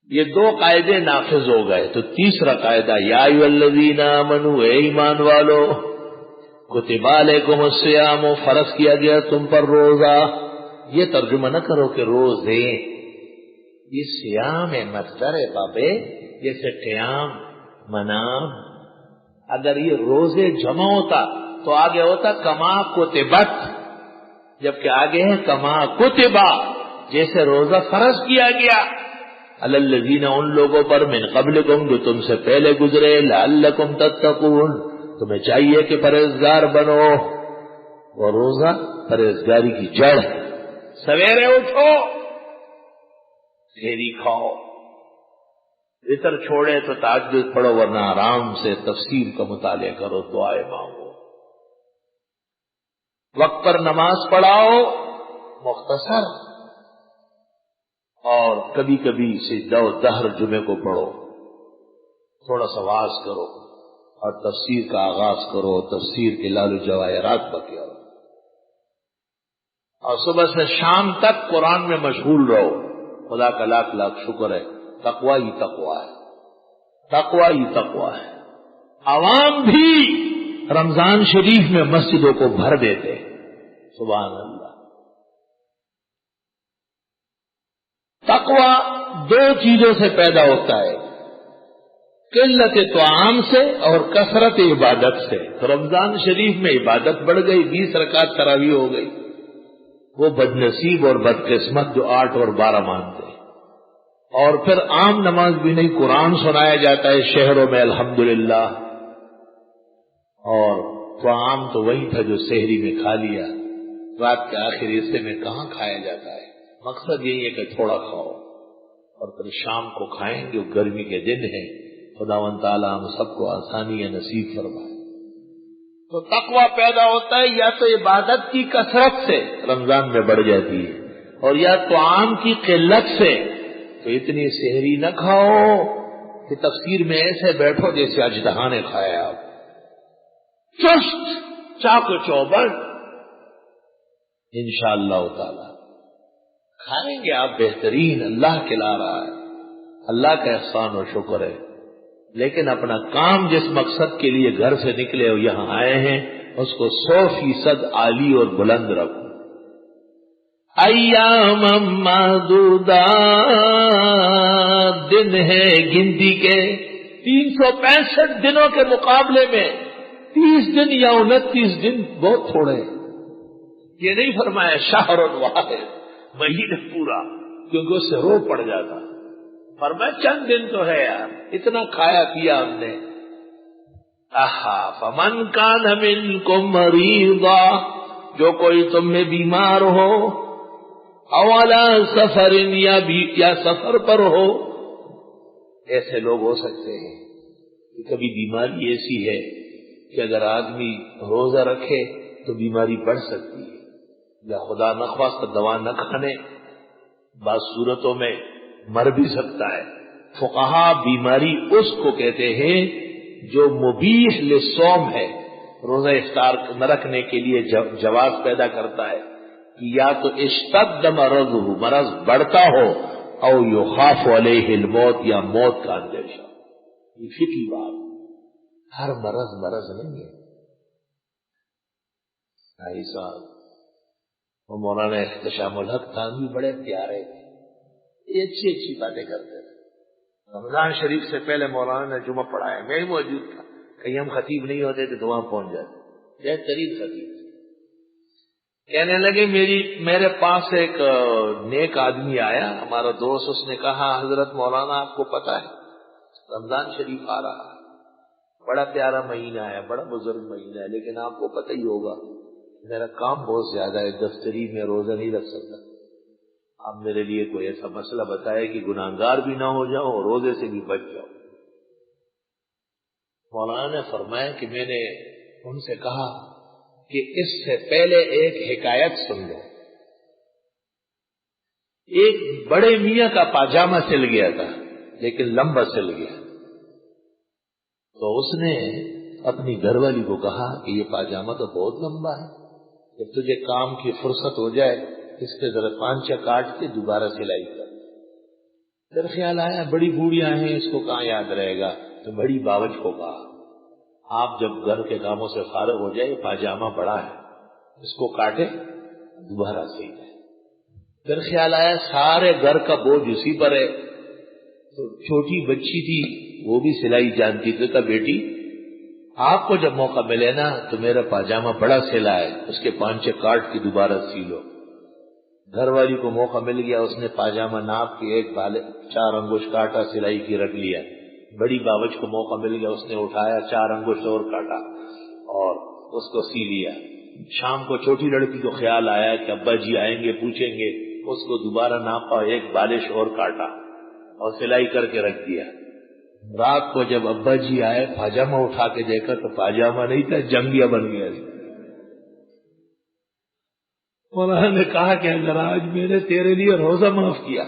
یہ دو قاعدے نافذ ہو گئے تو تیسرا قاعدہ یا ایھا الذین آمنوا، اے ایمان والو، کتب علیکم الصیام، فرض کیا گیا تم پر روزہ. یہ ترجمہ نہ کرو کہ روزے، یہ صیام ہے، مصدر ہے بابے، جیسے قیام، منام. اگر یہ روزے جمع ہوتا تو آگے ہوتا کما کتبت، جبکہ آگے ہے کما کتبا، جیسے روزہ فرض کیا گیا علی الذین، ان لوگوں پر، من قبلکم، جو تم سے پہلے گزرے، لعلکم تتقون، تمہیں چاہیے کہ پرہیزگار بنو. اور روزہ پرہیزگاری کی جڑ ہے. سویرے اٹھو، سحری کھاؤ، وطر چھوڑے تو تہجد پڑھو، ورنہ آرام سے تفسیر کا مطالعہ کرو، دعائیں مانگو، وقت پر نماز پڑھاؤ مختصر، اور کبھی کبھی سجدہ و دہر جمعے کو پڑھو، تھوڑا سا واز کرو، اور تفسیر کا آغاز کرو، تفسیر کے لال و جواہرات بکے، اور صبح سے شام تک قرآن میں مشغول رہو. خدا کا لاکھ لاکھ شکر ہے، تقوی ہی تقوی ہے، تقوی ہی تقوی ہے. عوام بھی رمضان شریف میں مسجدوں کو بھر دیتے، سبحان اللہ. تقوی دو چیزوں سے پیدا ہوتا ہے، قلت طعام سے اور کثرت عبادت سے. تو رمضان شریف میں عبادت بڑھ گئی، 20 رکعت تراویح ہو گئی. وہ بدنصیب اور بدقسمت جو 8 اور 12 مانتے، اور پھر عام نماز بھی نہیں، قرآن سنایا جاتا ہے شہروں میں الحمدللہ، اور طعام تو وہی تھا جو سحری میں کھا لیا، رات کے آخری حصے میں کہاں کھایا جاتا ہے. مقصد یہی ہے کہ تھوڑا کھاؤ اور پھر شام کو کھائیں گے. گرمی کے دن ہے، خداوند تعالیٰ ہم سب کو آسانیاں نصیب فرمائے. تو تقوی پیدا ہوتا ہے یا تو عبادت کی کثرت سے، رمضان میں بڑھ جاتی ہے، اور یا طعام کی قلت سے. تو اتنی سحری نہ کھاؤ کہ تفسیر میں ایسے بیٹھو جیسے اژدہا نے کھایا، چست چاق و چوبند. انشاءاللہ تعالی کھائیں گے آپ، بہترین اللہ کھلا رہا ہے، اللہ کا احسان و شکر ہے. لیکن اپنا کام جس مقصد کے لیے گھر سے نکلے اور یہاں آئے ہیں، اس کو 100% عالی اور بلند رکھو. ایام معدودات، دن ہے گنتی کے، 365 دنوں کے مقابلے میں 30 دن یا 29 دن بہت تھوڑے ہیں. یہ نہیں فرمایا شہر واحد، مہینہ پورا، کیونکہ اس سے رو پڑ جاتا. فرمایا چند دن تو ہے یار، اتنا کھایا پیا ہم نے. فمن کان منکم مریضا، جو کوئی تم میں بیمار ہو، او علی سفر، یا سفر پر ہو. ایسے لوگ ہو سکتے ہیں کہ کبھی بیماری ایسی ہے کہ اگر آدمی روزہ رکھے تو بیماری بڑھ سکتی ہے، یا خدا نخواستہ دوا نہ کھانے، بعض صورتوں میں مر بھی سکتا ہے. فقہا بیماری اس کو کہتے ہیں جو مبیح للصوم ہے، روزہ افطار نہ رکھنے کے لیے جواز پیدا کرتا ہے، کہ یا تو اشتد مرضہ، مرض بڑھتا ہو، او یخاف علیہ الموت، یا موت کا اندیشہ. یہ فقہی بات، ہر مرض نہیں ہے. ایسا وہ مولانا احتشام الحق تھانوی بڑے پیارے تھے، یہ اچھی باتیں کرتے تھے. رمضان شریف سے پہلے مولانا نے جمعہ پڑھایا، میں ہی موجود تھا، کہیں ہم خطیب نہیں ہوتے تھے تو وہاں پہنچ جاتے، بہترین خطیب. کہنے لگے میرے پاس ایک نیک آدمی آیا، ہمارا دوست، اس نے کہا حضرت مولانا آپ کو پتا ہے رمضان شریف آ رہا ہے، بڑا پیارا مہینہ ہے، بڑا بزرگ مہینہ ہے، لیکن آپ کو پتہ ہی ہوگا میرا کام بہت زیادہ ہے، دفتری میں روزہ نہیں رکھ سکتا. آپ میرے لیے کوئی ایسا مسئلہ بتائے کہ گناہگار بھی نہ ہو جاؤ اور روزے سے بھی بچ جاؤ. مولانا نے فرمایا کہ میں نے ان سے کہا کہ اس سے پہلے ایک حکایت سن لو. ایک بڑے میاں کا پاجامہ سل گیا تھا، لیکن لمبا سل گیا. تو اس نے اپنی گھر والی کو کہا کہ یہ پاجامہ تو بہت لمبا ہے، جب تجھے کام کی فرصت ہو جائے اس کے ذرا پانچا کاٹ کے دوبارہ سلائی کر. پھر خیال آیا بڑی بوڑھیاں ہیں، اس کو کہاں یاد رہے گا، تو بڑی باوج کو کہا آپ جب گھر کے کاموں سے فارغ ہو جائے، پاجامہ بڑا ہے اس کو کاٹے دوبارہ سی جائے۔ پھر خیال آیا سارے گھر کا بوجھ اسی پر ہے، تو چھوٹی بچی تھی وہ بھی سلائی جانتی تھی، تو بیٹی آپ کو جب موقع ملے نا تو میرا پاجامہ بڑا سلا ہے، اس کے پانچے کاٹ کے دوبارہ سی لو۔ گھر والی کو موقع مل گیا، اس نے پاجامہ ناپ کے ایک بالے 4 انگوش کاٹا، سلائی کی رکھ لیا۔ بڑی باوج کو موقع مل گیا، اس نے اٹھایا 4 انگوش اور کاٹا اور اس کو سی لیا۔ شام کو چھوٹی لڑکی کو خیال آیا کہ ابا جی آئیں گے پوچھیں گے، اس کو دوبارہ ناپا، ایک بالش اور کاٹا اور سلائی کر کے رکھ دیا۔ رات کو جب ابا جی آئے پاجامہ اٹھا کے دیکھا تو پاجامہ نہیں تھا، جنگیا بن گیا۔ مولانا نے کہا کہ اگر آج میں نے تیرے لیے روزہ معاف کیا،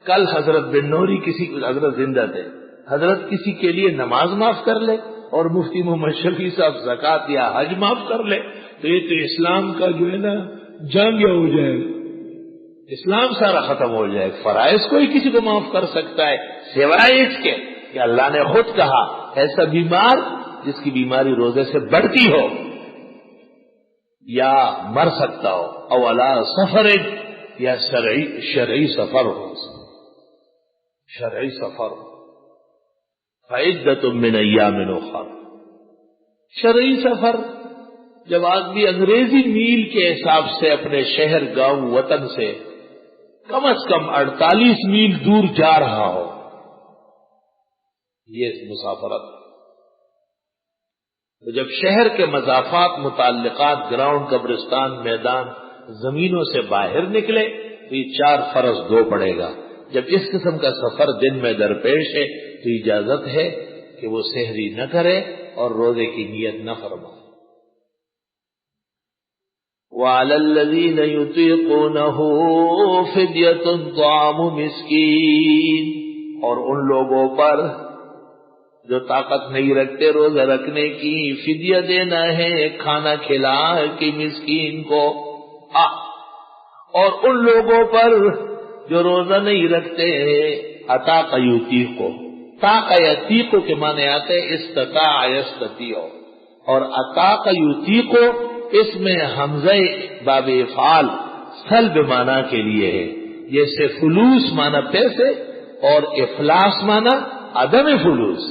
کل حضرت بن نوری حضرت زندہ تھے، حضرت کسی کے لیے نماز معاف کر لے اور مفتی محمد شفیع صاحب زکوٰۃ یا حج معاف کر لے تو یہ تو اسلام کا جو ہے نا جانگیا ہو جائے گا، اسلام سارا ختم ہو جائے گا۔ فرائض کوئی کسی کو معاف کر سکتا ہے سوائے اس کے کہ اللہ نے خود کہا ایسا بیمار جس کی بیماری روزے سے بڑھتی ہو یا مر سکتا ہو، اولا سفر یا شرعی سفر ہو، شرعی سفر فعدۃ من ایام اخر۔ شرعی سفر جب آدمی انگریزی میل کے حساب سے اپنے شہر گاؤں وطن سے کم از کم 48 میل دور جا رہا ہو، یہ مسافرت۔ تو جب شہر کے مضافات متعلقات گراؤنڈ، قبرستان، میدان، زمینوں سے باہر نکلے تو یہ 4 فرض 2 پڑے گا۔ جب اس قسم کا سفر دن میں درپیش ہے تو اجازت ہے کہ وہ سحری نہ کرے اور روزے کی نیت نہ فرمائے۔ وَعَلَى الَّذِينَ يُطِيقُونَهُ فِدْيَةٌ طَعَامُ مِسْكِينٍ، اور ان لوگوں پر جو طاقت نہیں رکھتے روزہ رکھنے کی، فدیہ دینا ہے، کھانا کھلا کہ مسکین کو۔ اور ان لوگوں پر جو روزہ نہیں رکھتے عطاق یطیقو، طاق یطیقو کے معنی آتے استطاع یستطیع، اور عطاق یطیقو اس میں حمزہ باب افعال سلب معنی کے لیے ہے، جیسے فلوس معنی پیسے اور افلاس معنی عدم فلوس،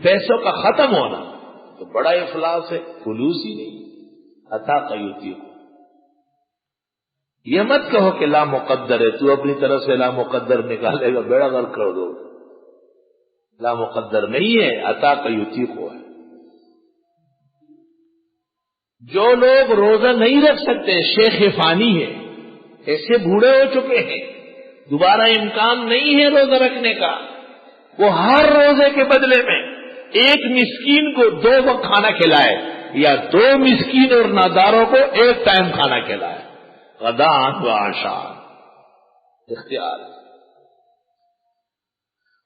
پیسوں کا ختم ہونا، تو بڑا افلاس ہے، فلوس ہی نہیں۔ عطاق یطیقو، یہ مت کہو کہ لا مقدر ہے، تو اپنی طرف سے لا مقدر نکالے گا، بیڑا غرق کر دو۔ لا مقدر نہیں ہے، عطاق یطیقو ہے۔ جو لوگ روزہ نہیں رکھ سکتے، شیخ فانی ہے، ایسے بوڑھے ہو چکے ہیں، دوبارہ امکان نہیں ہے روزہ رکھنے کا، وہ ہر روزے کے بدلے میں ایک مسکین کو 2 وقت کھانا کھلائے یا 2 مسکین اور ناداروں کو ایک ٹائم کھانا کھلائے، غداء و عشاء، اختیار۔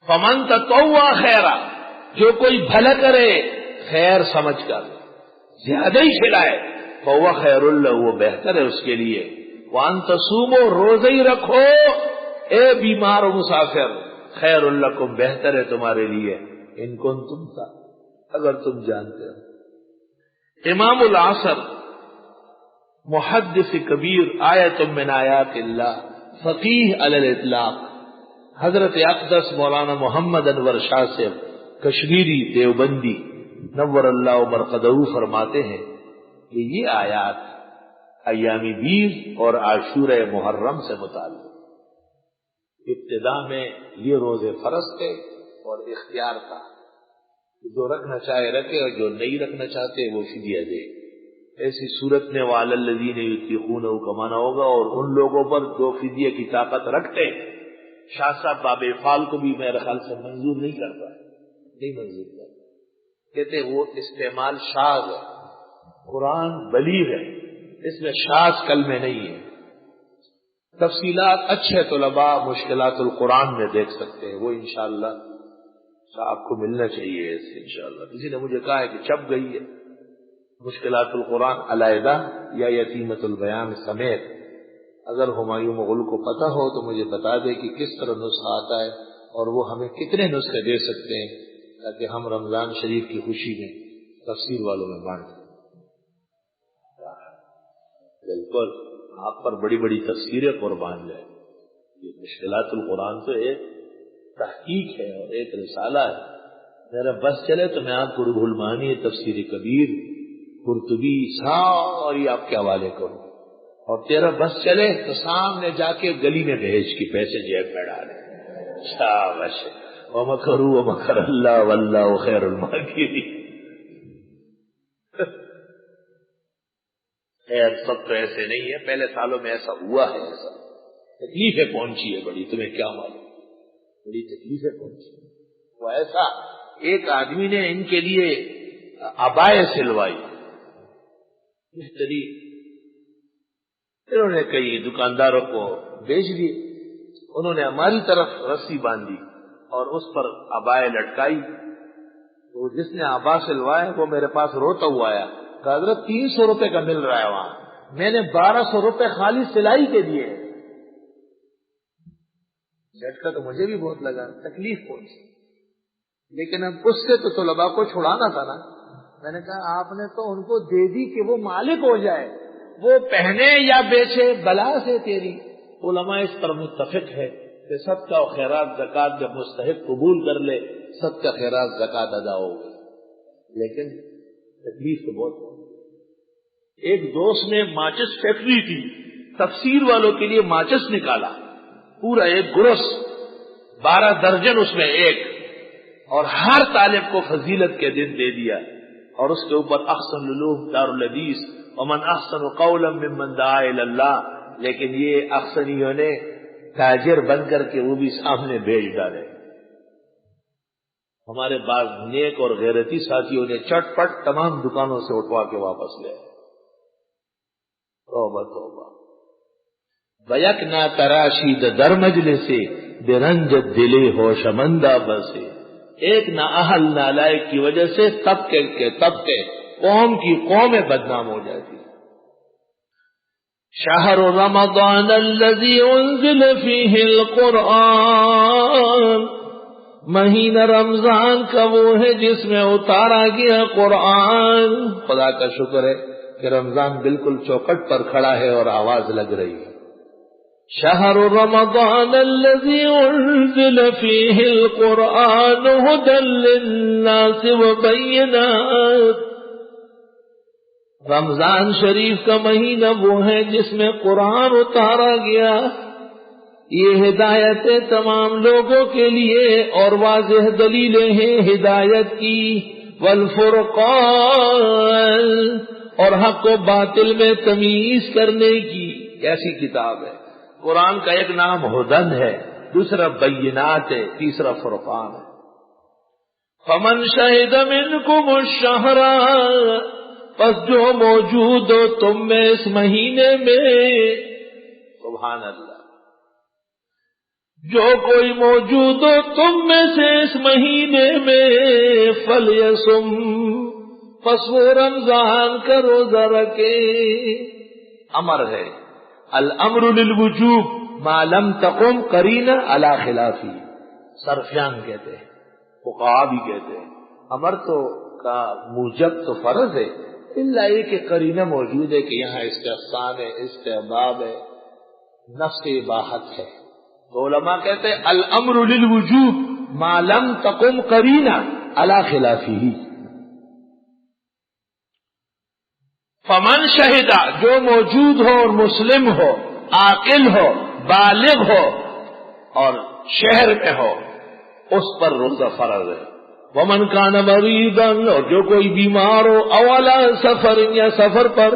فمن تطوع خیرا، جو کوئی بھلا کرے خیر سمجھ کر زیادہ ہی کھلائے، فهو خیر له، وہ بہتر ہے اس کے لیے۔ وان تصوموا، روزہ ہی رکھو اے بیمار و مسافر، خیر لکم، بہتر ہے تمہارے لیے، ان کنتم، اگر تم جانتے ہو۔ امام العصر، محدث کبیر، آیت من آیات اللہ، فقیہ علی الاطلاق، حضرت اقدس مولانا محمد انور شاہ سے کشمیری دیوبندی نور اللہ مرقدہ فرماتے ہیں کہ یہ آیات ایام بیز اور عاشورہ محرم سے متعلق۔ ابتدا میں یہ روزے فرض تھے اور اختیار تھا، جو رکھنا چاہے رکھے اور جو نہیں رکھنا چاہتے وہ فدیہ دے۔ ایسی صورت میں وَعَلَى الَّذِينَ يُطِيقُونَهُ کا معنی ہوگا، اور ان لوگوں پر جو فدیہ کی طاقت رکھتے۔ شاہ صاحب باب افعال کو بھی میرے خیال سے منظور نہیں کرتا ہے، نہیں منظور کرتا، کہتے وہ استعمال شاذ ہے، قرآن بلیغ ہے، اس میں شاذ کلمے نہیں ہے۔ تفصیلات اچھے طلباء مشکلات القرآن میں دیکھ سکتے ہیں، وہ انشاءاللہ آپ کو ملنا چاہیے اس سے انشاءاللہ۔ کسی نے مجھے کہا ہے کہ چھپ گئی ہے مشکلات القرآن علیحدہ یا یتیمۃ البیان سمیت، اگر ہمایوں مغل کو پتہ ہو تو مجھے بتا دے کہ کس طرح نسخہ آتا ہے اور وہ ہمیں کتنے نسخے دے سکتے ہیں تاکہ ہم رمضان شریف کی خوشی میں تفسیر والوں میں بانٹ دیں۔ بالکل آپ پر بڑی بڑی تفسیریں قربان جائیں۔ یہ مشکلات القرآن تو ایک تحقیق ہے اور ایک رسالہ ہے۔ میرا بس چلے تو میں آپ کو روح المعانی تفسیر کبیر قرطبی ساری آپ کے حوالے کروں، اور تیرا بس چلے تو سامنے جا کے گلی میں بھیج کے پیسے جیب میں ڈالے۔ شاباش، وَمَكَرُوا وَمَكَرَ اللَّهُ وَاللَّهُ خَيْرُ الْمَاكِرِينَ۔ خیر، سب تو ایسے نہیں ہے، پہلے سالوں میں ایسا ہوا ہے، ایسا تکلیفیں پہنچی ہے بڑی، تمہیں کیا معلوم، بڑی تکلیفیں پہنچی۔ وہ ایسا ایک آدمی نے ان کے لیے عبائیں سلوائی بہترین، انہوں نے کئی دکانداروں کو بیچ دی، انہوں نے ہماری طرف رسی باندھی اور اس پر عبائیں لٹکائی۔ تو جس نے عبا سلوائے وہ میرے پاس روتا ہوا آیا کہ حضرت 300 روپے کا مل رہا ہے وہاں، میں نے 1200 روپے خالی سلائی کے دیے۔ جھٹکا تو مجھے بھی بہت لگا، تکلیف پہنچی، لیکن اب اس سے تو طلباء کو چھڑانا تھا نا۔ میں نے کہا آپ نے تو ان کو دے دی کہ وہ مالک ہو جائے، وہ پہنے یا بیچے، بلا سے تیری۔ علماء اس پر متفق ہے کہ صدقہ و خیرات زکوٰۃ جب مستحق قبول کر لے صدقہ خیرات زکوٰۃ ادا ہوگی، لیکن تکلیف تو بہت۔ ایک دوست نے ماچس فیکٹری کی، تفسیر والوں کے لیے ماچس نکالا، پورا ایک گرس، 12 درجن اس میں ایک، اور ہر طالب کو فضیلت کے دن دے دیا، اور اس کے اوپر احسن العلوم دار الحدیث ومن احسن قولا ممن دعا الی اللہ۔ لیکن یہ احسنیوں نے تاجر بن کر کے وہ بھی سامنے بیچ ڈالے۔ ہمارے بعض نیک اور غیرتی ساتھیوں نے چٹ پٹ تمام دکانوں سے اٹھوا کے واپس لے۔ توبہ توبہ۔ بیک نہ تراشید در مجلس برنجت دلے ہوشمندہ بسے۔ ایک نہ اہل نالائق کی وجہ سے طبقے کے طبقے، قوم کی قومیں بدنام ہو جاتی۔ شہر رمضان الذی انزل فیہ القرآن، مہینہ رمضان کا وہ ہے جس میں اتارا گیا قرآن۔ خدا کا شکر ہے کہ رمضان بالکل چوکٹ پر کھڑا ہے اور آواز لگ رہی ہے۔ شہر رمضان الذی انزل فیہ القرآن ھدی للناس وبینات۔ رمضان شریف کا مہینہ وہ ہے جس میں قرآن اتارا گیا، یہ ہدایت تمام لوگوں کے لیے اور واضح دلیلیں ہیں ہدایت کی، والفرقان، اور حق و باطل میں تمیز کرنے کی۔ کیسی کتاب ہے! قرآن کا ایک نام ہدن ہے، دوسرا بینات ہے، تیسرا فرقان ہے۔ فمن شہد منکم الشہر، پس جو موجود ہو تم میں اس مہینے میں، سبحان اللہ، جو کوئی موجود ہو تم میں سے اس مہینے میں، فلیصم، پس وہ رمضان کا روزہ رکھے۔ امر ہے، الامر للوجوب ما لم تقم قرینہ علی خلافی، صرفیان کہتے ہیں، فقہا بھی کہتے ہیں، امر تو کا موجب تو فرض ہے، اللہ یہ کہ قرینہ موجود ہے کہ یہاں استحسان ہے، استحباب ہے، نفس اباحت ہے۔ تو علماء کہتے ہیں الامر للوجوب ما لم تقم قرینہ علی خلافی۔ فمن شہدہ، جو موجود ہو اور مسلم ہو، عاقل ہو، بالغ ہو اور شہر میں ہو، اس پر روزہ فرض ہے۔ ومن کان مریضا، اور جو کوئی بیمار ہو، او علی سفر، یا سفر پر،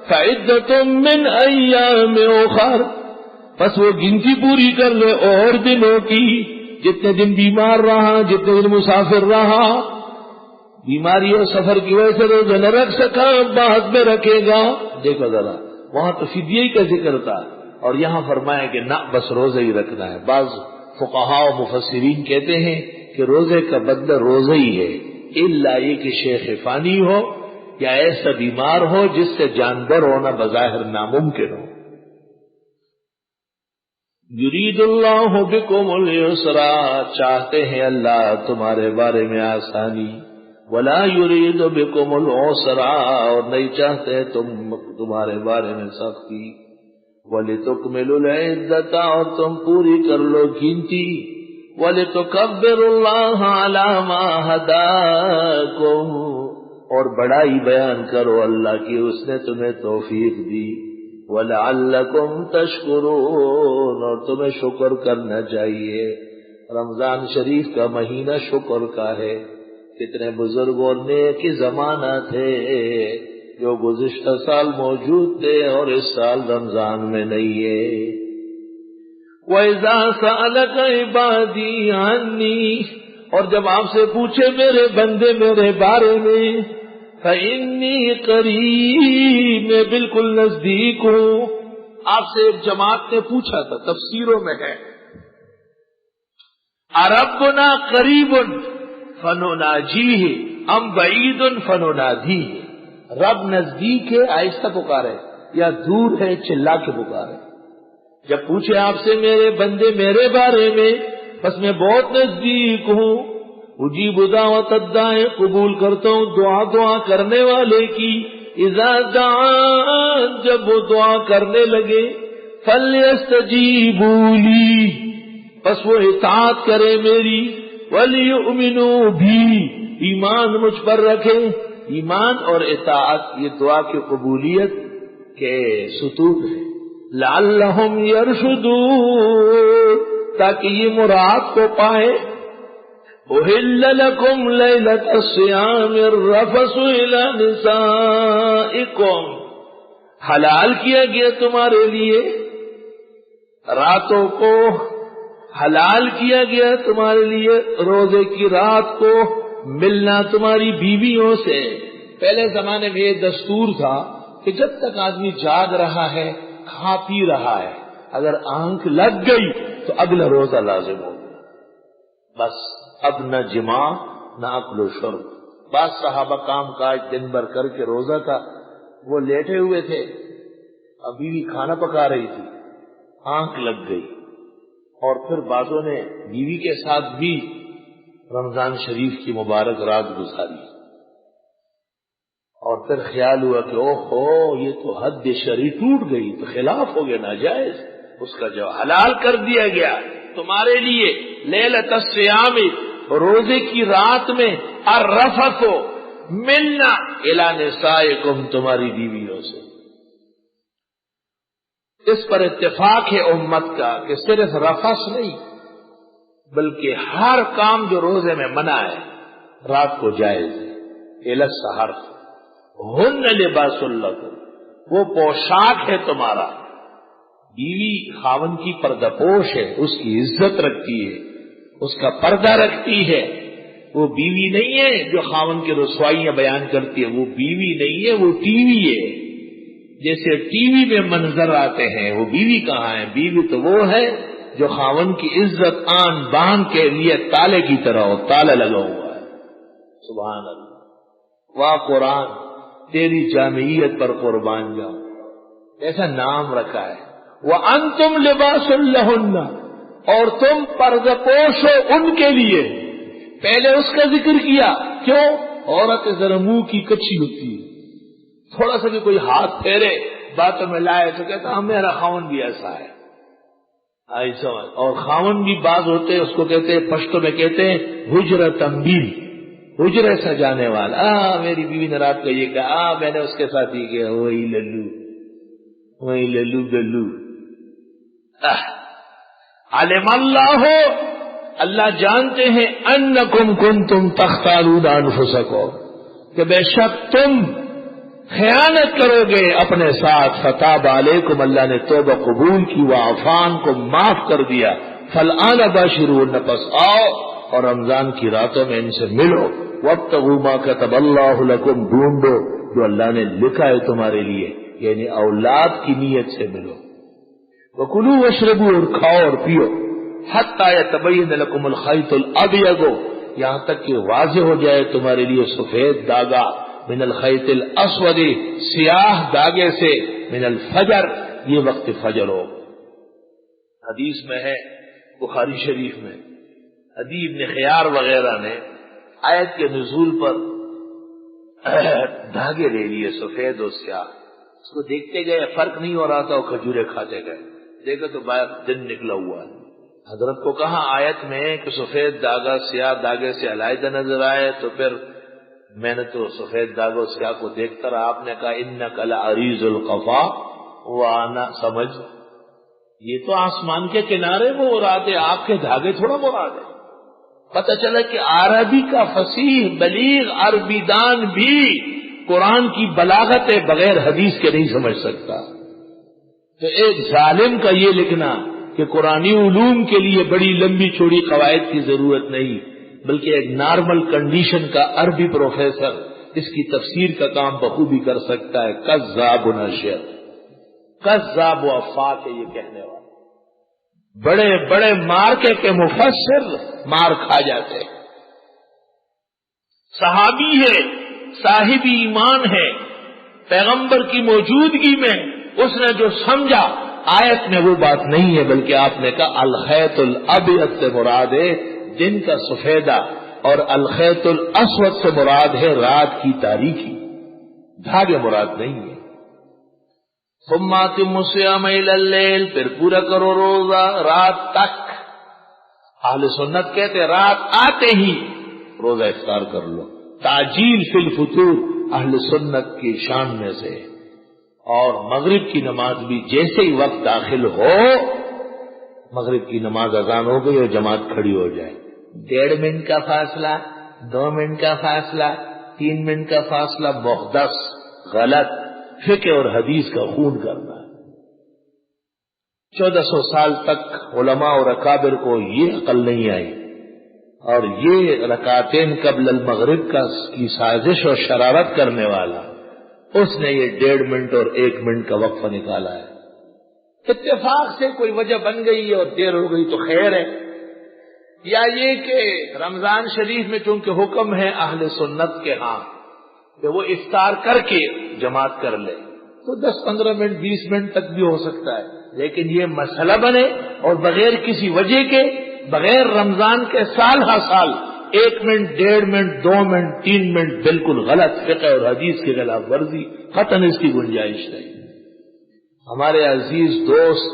فعدۃ من ایام اخر، بس وہ گنتی پوری کر لے اور دنوں کی، جتنے دن بیمار رہا، جتنے دن مسافر رہا، بیماری اور سفر کی وجہ سے روزہ نہ رکھ سکا، بعد میں رکھے گا۔ دیکھو ذرا، وہاں تو فدیے کا ذکر تھا اور یہاں فرمایا کہ نہ، بس روزہ ہی رکھنا ہے۔ بعض فقہاء و مفسرین کہتے ہیں کہ روزے کا بدلہ روزہ ہی ہے، الا یہ کہ شیخ فانی ہو یا ایسا بیمار ہو جس سے جانبر ہونا بظاہر ناممکن ہو۔ یرید اللہ بکم اليسرا، چاہتے ہیں اللہ تمہارے بارے میں آسانی، ولا یرید بکم العسرا، اور نہیں چاہتے تمہارے بارے میں سختی، وَلِتُكْمِلُوا الْعِدَّةَ، اور تم پوری کر لو گنتی، وَلِتُكَبِّرُوا اللَّهَ عَلَى مَا هَدَاكُمْ، اور بڑائی بیان کرو اللہ کی اس نے تمہیں توفیق دی، وَلَعَلَّكُمْ تَشْكُرُونَ، اور تمہیں شکر کرنا چاہیے۔ رمضان شریف کا مہینہ شکر کا ہے۔ کتنے بزرگ اور نیک زمانہ تھے جو گزشتہ سال موجود تھے اور اس سال رمضان میں نہیں ہے۔ وَإِذَا سَأَلَكَ عِبَادِي عَنِّي، اور جب آپ سے پوچھے میرے بندے میرے بارے میں، فَإِنِّي قَرِيبٌ، میں بالکل نزدیک ہوں۔ آپ سے ایک جماعت نے پوچھا تھا، تفسیروں میں ہے، أَرَبُّنَا قَرِيبٌ فَنُنَاجِيهِ أَمْ بَعِيدٌ فَنُنَادِيهِ، رب نزدیک ہے آہستہ پکارے یا دور ہے چلا کے پکارے؟ جب پوچھے آپ سے میرے بندے میرے بارے میں، بس میں بہت نزدیک ہوں۔ اجیب دعوت الداعی، قبول کرتا ہوں دعا کرنے والے کی، اذا دعان، جب وہ دعا کرنے لگے، فلیستجیبوا لی، بس وہ اطاعت کرے میری، ولیؤمنوا بھی، ایمان مجھ پر رکھے۔ ایمان اور اطاعت یہ دعا کی قبولیت کے ستون ہے۔ لعلہم یرشدون، تاکہ یہ مراد کو پائے۔ احل لکم لیلۃ الصیام الرفث الی نسائکم، حلال کیا گیا تمہارے لیے راتوں کو، حلال کیا گیا تمہارے لیے روزے کی رات کو ملنا تمہاری بیویوں سے۔ پہلے زمانے میں یہ دستور تھا کہ جب تک آدمی جاگ رہا ہے، کھا پی رہا ہے، اگر آنکھ لگ گئی تو اگلا روزہ لازم ہو گیا۔ بس اب نہ جماع نہ اکل و شرب۔ بعض صحابہ کام کاج دن بھر کر کے روزہ تھا، وہ لیٹے ہوئے تھے، اب بیوی کھانا پکا رہی تھی، آنکھ لگ گئی، اور پھر بعضوں نے بیوی کے ساتھ بھی رمضان شریف کی مبارک رات گزاری، اور پھر خیال ہوا کہ اوہو یہ تو حد شرعی ٹوٹ گئی، تو خلاف ہو گیا، ناجائز، اس کا جو حلال کر دیا گیا تمہارے لیے لیلۃ الصیام، روزے کی رات میں، الرفث، ملنا، الی نسائکم، تمہاری بیویوں سے۔ اس پر اتفاق ہے امت کا کہ صرف رفث نہیں بلکہ ہر کام جو روزے میں منع ہے رات کو جائز ہے۔ الی السحر، ہن لباس لکم، وہ پوشاک ہے تمہارا۔ بیوی خاوند کی پردہ پوش ہے، اس کی عزت رکھتی ہے، اس کا پردہ رکھتی ہے۔ وہ بیوی نہیں ہے جو خاوند کی رسوائیاں بیان کرتی ہے، وہ بیوی نہیں ہے، وہ ٹی وی ہے۔ جیسے ٹی وی میں منظر آتے ہیں، وہ بیوی کہاں ہے؟ بیوی تو وہ ہے جو خاوند کی عزت آن بان کے لیے تالے کی طرح ہو، تالا لگا ہوا ہے۔ سبحان اللہ، واہ قرآن، تیری جامعیت پر قربان جاؤ، ایسا نام رکھا ہے۔ وَأَنْتُمْ لِبَاسٌ لَهُنَّ، اور تم پردہ پوش ہو ان کے لیے۔ پہلے اس کا ذکر کیا، کیوں؟ عورت ذرا منہ کی کچی ہوتی ہے، تھوڑا سا بھی کوئی ہاتھ پھیرے باتوں میں لائے تو کہتا ہاں میرا خاون بھی ایسا ہے، ایسا۔ اور خاون بھی بعض ہوتے ہیں، اس کو کہتے ہیں، پشتو میں کہتے ہیں حجرہ تنبیل، حجرہ سجانے والا۔ میری بیوی نے رات کو یہ کہا، میں نے اس کے ساتھ یہ کیا، وہی للو، وہی للو گلو۔ علم اللہ، اللہ جانتے ہیں، انکم کنتم تختارون انفسکم، کہ بے شک تم خیانت کرو گے اپنے ساتھ۔ فتاب علیکم، اللہ نے توبہ قبول کی، وعفان کو معاف کر دیا۔ فالآن باشرون، پس آؤ اور رمضان کی راتوں میں ان سے ملو۔ وابتغوا ما كتب اللہ لکم، ڈھونڈو جو اللہ نے لکھا ہے تمہارے لیے، یعنی اولاد کی نیت سے ملو۔ وکلوا واشربوا، اور کھاؤ اور پیو، حتی یتبین لکم الخیط الابیض، یہاں تک کہ واضح ہو جائے تمہارے لیے سفید داغا، من الخیط الاسود، سیاہ داغے سے، من الفجر، یہ وقت فجر ہو۔ حدیث میں ہے بخاری شریف میں، عدی بن خیار وغیرہ نے آیت کے نزول پر دھاگے لے لیے سفید اور سیاہ، اس کو دیکھتے گئے، فرق نہیں ہو رہا تھا، وہ کھجورے کھاتے گئے، دیکھا تو باہر دن نکلا ہوا ہے۔ حضرت کو کہا آیت میں کہ سفید داغا سیاہ داغے سے علیحدہ نظر آئے، تو پھر میں نے تو سفید داغوں سیاہ کو دیکھتا رہا۔ آپ نے کہا انک لعریض القفا وانا سمجھ، یہ تو آسمان کے کنارے وہ مراد ہے، آپ کے دھاگے تھوڑا مراد ہے۔ پتہ چلا کہ عربی کا فصیح بلیغ عربی دان بھی قرآن کی بلاغت بغیر حدیث کے نہیں سمجھ سکتا۔ تو ایک ظالم کا یہ لکھنا کہ قرآنی علوم کے لیے بڑی لمبی چوڑی قواعد کی ضرورت نہیں، بلکہ ایک نارمل کنڈیشن کا عربی پروفیسر اس کی تفسیر کا کام بخوبی کر سکتا ہے۔ کذاب و نشر، کذاب و افاق ہے یہ کہنے والا۔ بڑے بڑے مارکے کے مفسر مار کھا جاتے، صحابی ہے، صاحب ایمان ہے، پیغمبر کی موجودگی میں اس نے جو سمجھا آیت میں وہ بات نہیں ہے، بلکہ آپ نے کہا الخیط الابیض سے مراد ہے دن کا سفیدہ، اور الخیط الاسود سے مراد ہے رات کی تاریکی، دھاگے مراد نہیں ہے۔ ثم اتموا الصيام الى الليل، پھر پورا کرو روزہ رات تک۔ اہل سنت کہتے رات آتے ہی روزہ افطار کر لو، تعجیل فی الفطور اہل سنت کی شان میں سے۔ اور مغرب کی نماز بھی جیسے ہی وقت داخل ہو، مغرب کی نماز اذان ہو گئی اور جماعت کھڑی ہو جائے، 1.5 منٹ کا فاصلہ، 2 منٹ کا فاصلہ، 3 منٹ کا فاصلہ محدث، غلط، فقہ اور حدیث کا خون کرنا ہے۔ 1400 سال تک علماء اور اکابر کو یہ عقل نہیں آئی، اور یہ رکعتین قبل المغرب کی سازش اور شرارت کرنے والا اس نے یہ 1.5 منٹ اور 1 منٹ کا وقفہ نکالا ہے۔ اتفاق سے کوئی وجہ بن گئی اور دیر ہو گئی تو خیر ہے، یا یہ کہ رمضان شریف میں چونکہ حکم ہے اہل سنت کے ہاں کہ وہ افطار کر کے جماعت کر لے، تو 10-15 منٹ 20 منٹ تک بھی ہو سکتا ہے، لیکن یہ مسئلہ بنے اور بغیر کسی وجہ کے، بغیر رمضان کے سال ہر سال 1 منٹ 1.5 منٹ 2 منٹ 3 منٹ بالکل غلط، فقہ اور حدیث کی خلاف ورزی، قطعاً اس کی گنجائش نہیں۔ ہمارے عزیز دوست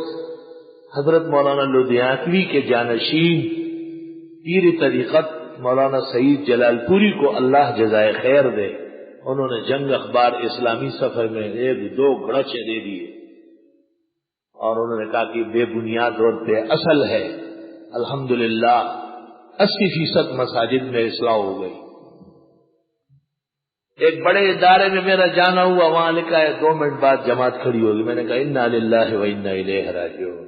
حضرت مولانا لدھیانوی کے جانشین پیر طریقت مولانا سعید جلال پوری کو اللہ جزائے خیر دے، انہوں نے جنگ اخبار اسلامی صفحے میں 1-2 گڑچے دے دیے، اور انہوں نے کہا کہ بے بنیاد اور بے اصل ہے۔ الحمدللہ 80% مساجد میں اصلاح ہو گئی۔ ایک بڑے ادارے میں میرا جانا ہوا، وہاں لکھا ہے 2 منٹ بعد جماعت کھڑی ہوگی۔ میں نے کہا انا للہ و انا الیہ راجعون۔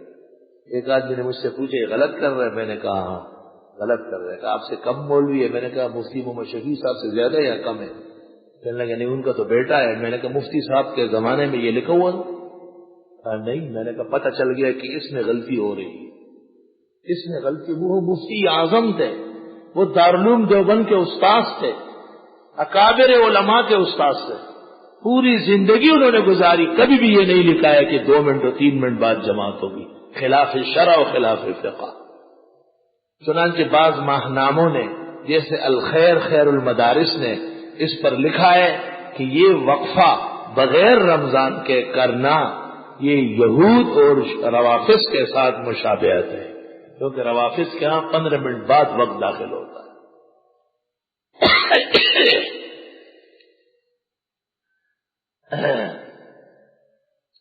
ایک آدمی نے مجھ سے پوچھا یہ غلط کر رہے ہیں؟ میں نے کہا ہاں غلط کر رہے ہیں۔ کہا آپ سے کم مولوی ہے؟ میں نے کہا مفتی محمد شفیع صاحب سے زیادہ یا کم ہے؟ کہنے لگا نہیں ان کا تو بیٹا ہے۔ میں نے کہا مفتی صاحب کے زمانے میں یہ لکھا ہوا تھا؟ نہیں۔ میں نے کہا پتہ چل گیا کہ اس میں غلطی ہو رہی ہے، اس میں غلطی۔ وہ مفتی اعظم تھے، وہ دارالعلوم دیوبند کے استاذ تھے، اکابر علماء کے استاذ تھے، پوری زندگی انہوں نے گزاری، کبھی بھی یہ نہیں لکھا ہے کہ 2 منٹ اور 3 منٹ بعد جماعت ہوگی، خلاف شرع و خلاف فقہ۔ چنانچہ بعض ماہناموں نے جیسے الخیر خیر المدارس نے اس پر لکھا ہے کہ یہ وقفہ بغیر رمضان کے کرنا یہ یہود اور روافض کے ساتھ مشابہت ہے، کیونکہ روافض کے ہاں 15 منٹ بعد وقت داخل ہوتا ہے۔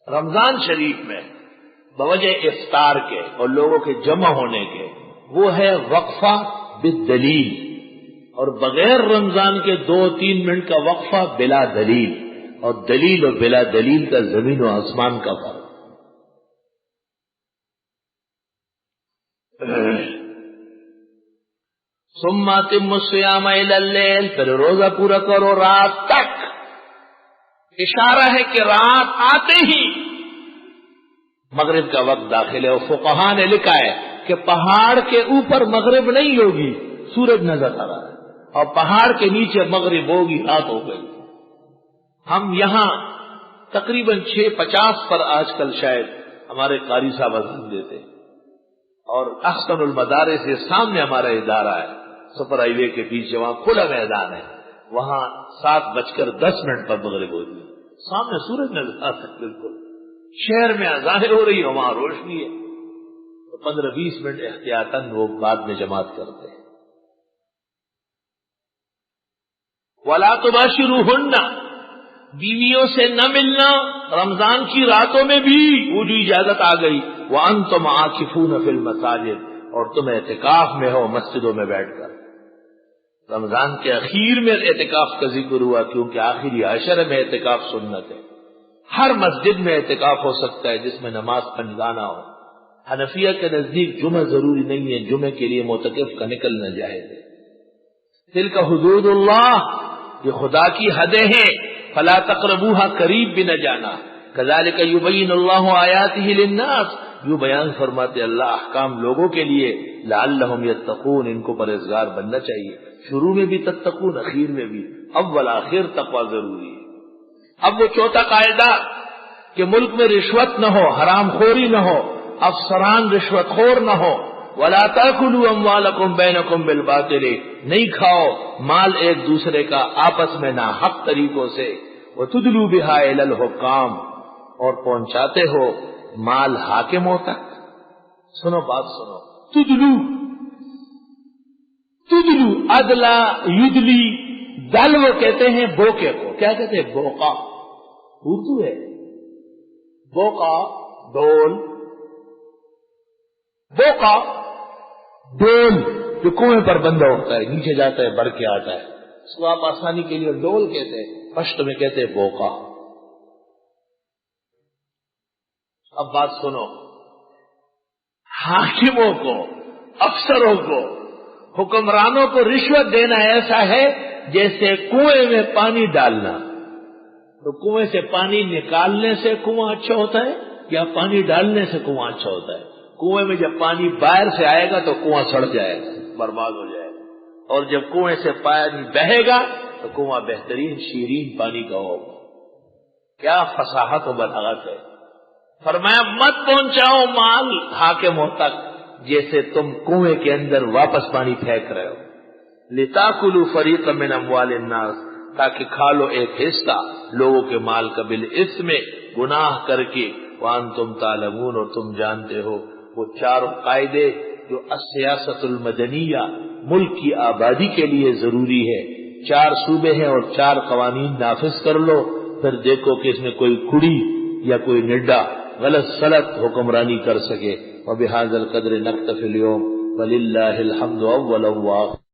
رمضان شریف میں بوجہ افطار کے اور لوگوں کے جمع ہونے کے وہ ہے وقفہ بالدلیل، اور بغیر رمضان کے 2-3 منٹ کا وقفہ بلا دلیل، اور دلیل اور بلا دلیل کا زمین و آسمان کا فرق۔ ثم اتموا الصيام الى الليل، پھر روزہ پورا کرو رات تک۔ اشارہ ہے کہ رات آتے ہی مغرب کا وقت داخل ہے، اور فقہاء نے لکھا ہے کہ پہاڑ کے اوپر مغرب نہیں ہوگی، سورج نظر آ رہا ہے، اور پہاڑ کے نیچے مغرب ہوگی، رات ہو گئی۔ ہم یہاں تقریباً 6:50 پر آج کل شاید ہمارے قاری صاحب اذان دیتے، اور احسن المدارس سے سامنے ہمارا ادارہ ہے، سپر ہائی وے کے پیچھے، وہاں کھلا میدان ہے، وہاں 7:10 پر مغرب ہوتی ہے، سامنے سورج نظر آتا ہے، بالکل شہر میں اذانیں ہو رہی ہے، وہاں روشنی ہے، تو 15-20 منٹ احتیاطاً وہ بعد میں جماعت کرتے ہیں۔ وَلَا تُبَاشِرُوهُنَّ، بیویوں سے نہ ملنا رمضان کی راتوں میں بھی، وہ جو اجازت آ گئی، وَأَنْتُمْ عَاكِفُونَ فِي الْمَسَاجِدِ، اور تم اعتکاف میں ہو مسجدوں میں بیٹھ کر۔ رمضان کے اخیر میں اعتکاف کا ذکر ہوا کیونکہ آخری عشر میں اعتکاف سنت ہے۔ ہر مسجد میں اعتکاف ہو سکتا ہے جس میں نماز پنجگانا ہو۔ حنفیہ کے نزدیک جمعہ ضروری نہیں ہے، جمعے کے لیے معتکف کا نکلنا جائز ہے۔ تلک حدود اللہ، یہ خدا کی حدیں ہیں، فلا تقربوها، قریب بھی نہ جانا۔ کذالک یبین اللہ آیاتہ للناس، یوں بیان فرماتے اللہ احکام لوگوں کے لیے، لعلہم یتقون، ان کو پرہیزگار بننا چاہیے، شروع میں بھی تتقون، اخیر میں بھی، اول آخر تقوی ضروری ہے۔ اب وہ چوتھا قاعدہ کہ ملک میں رشوت نہ ہو، حرام خوری نہ ہو، افسران رشوت خور نہ ہو، وَلَا تَأْكُلُوا أَمْوَالَكُمْ بَيْنَكُمْ بِالْبَاطِلِ، نہیں کھاؤ مال ایک دوسرے کا آپس میں ناحق طریقوں سے، وَتُدْلُوا بِهَا إِلَى الْحُكَّامِ، اور پہنچاتے ہو مال حاکموں تک۔ سنو بات سنو، تدلو ادلا یدلی، دل وہ کہتے ہیں بوکے کو، کیا کہتے ہیں؟ بوقا، اردو ہے، بوقا ڈول، بوقا ڈول جو کنویں پر بندہ ہوتا ہے، نیچے جاتا ہے بڑھ کے آتا ہے، اس کو آپ آسانی کے لیے ڈول کہتے ہیں، پشت میں کہتے ہیں بوقا۔ اب بات سنو، حاکموں کو، افسروں کو، حکمرانوں کو رشوت دینا ایسا ہے جیسے کنویں میں پانی ڈالنا۔ تو کنویں سے پانی نکالنے سے کنواں اچھا ہوتا ہے یا پانی ڈالنے سے کنواں اچھا ہوتا ہے؟ کنویں میں جب پانی باہر سے آئے گا تو کنواں سڑ جائے گا، برباد ہو جائے گا، اور جب کنویں سے پانی بہے گا تو کنواں بہترین شیرین پانی کا ہوگا۔ کیا فصاحت و بلاغت ہے! فرمایا مت پہنچاؤ مال حاکموں تک جیسے تم کنویں کے اندر واپس پانی پھینک رہے ہو۔ لِتَأْكُلُوا فَرِيقًا مِّنْ أَمْوَالِ النَّاسِ، تاکہ کھا لو ایک حصہ لوگوں کے مال کا بالإثم، گناہ کر کے، وَأَنْتُمْ تَعْلَمُونَ، اور تم جانتے ہو۔ وہ چاروں قاعدے جو السیاست المدنیہ، ملک کی آبادی کے لیے ضروری ہے، 4 صوبے ہیں اور 4 قوانین نافذ کر لو، پھر دیکھو کہ اس میں کوئی کڑی یا کوئی نڈا غلط سلط حکمرانی کر سکے۔ وبہذا القدر نکتفی اليوم وللہ الحمد اولا وآخر۔